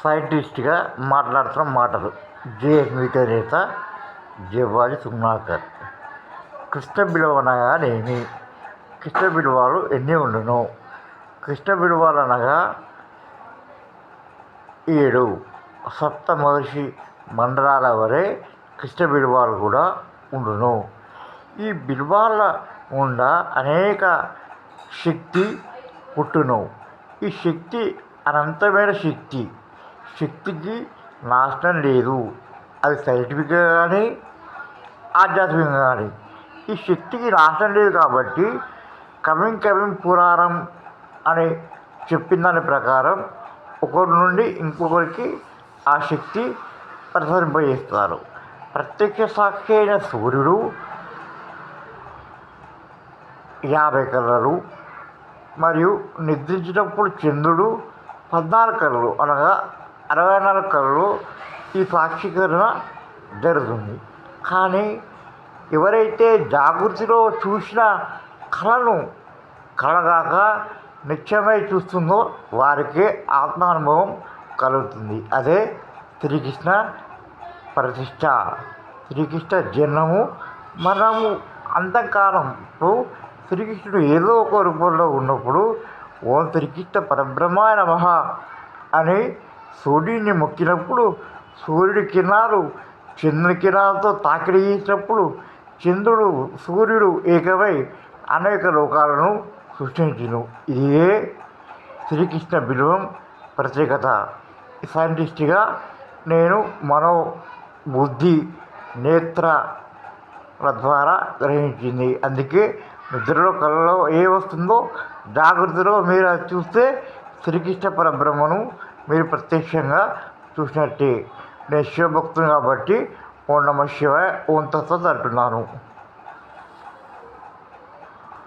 సైంటిస్ట్గా మాట్లాడుతున్న మాటలు. జేఎస్మిత నేత జవ్వాది సుగుణాకర్. కృష్ణ బిడవనగానేమి? కృష్ణ బిడవాలు ఎన్ని ఉండును? కృష్ణ బిడవాలనగా 7 సప్త మహర్షి మండలాల వరే కృష్ణ బిడవాలు కూడా ఉండును. ఈ బిడవాల గుండా అనేక శక్తి పుట్టును. ఈ శక్తి అనంతమైన శక్తి. శక్తికి నాశనం లేదు. అది సైంటిఫిక్గా కానీ ఆధ్యాత్మికంగా కానీ. ఈ శక్తికి నాశనం లేదు కాబట్టి కమింగ్ పురాణం అని చెప్పిన దాని ప్రకారం ఒకరి నుండి ఇంకొకరికి ఆ శక్తి ప్రసరింపజేస్తారు. ప్రత్యక్ష సాక్షి అయిన సూర్యుడు 50 కళలు, మరియు నిద్రించినప్పుడు చంద్రుడు 14 కళలు, అనగా 64 కళలు ఈ సాక్షీకరణ జరుగుతుంది. కానీ ఎవరైతే జాగృతిలో చూసిన కళను కళగాక నిత్యమై చూస్తుందో వారికే ఆత్మానుభవం కలుగుతుంది. అదే శ్రీకృష్ణ ప్రతిష్ట. శ్రీకృష్ణ జన్మము మరణము అంతకాలంలో శ్రీకృష్ణుడు ఏదో ఒక రూపంలో ఉన్నప్పుడు ఓం శ్రీకృష్ణ పరబ్రహ్మాయ నమః అని సూర్యుడిని మొక్కినప్పుడు సూర్యుడి కిరణాలు చంద్రుని కిరణాలతో తాకిడి చేసినప్పుడు చంద్రుడు సూర్యుడు ఏకమై అనేక లోకాలను సృష్టించును. ఇదే శ్రీకృష్ణ బిల్వం ప్రత్యేకత. సైంటిస్ట్గా నేను బుద్ధి నేత్రాల ద్వారా గ్రహించింది. అందుకే నిద్రలో కళలో ఏ వస్తుందో జాగ్రత్తలో మీరు అది చూస్తే శ్రీకృష్ణ పరబ్రహ్మను మీరు ప్రత్యక్షంగా చూసినట్టే. నేను శివభక్తుని కాబట్టి ఓం నమః శివాయ, ఓం తత్సత్ అంటున్నాను.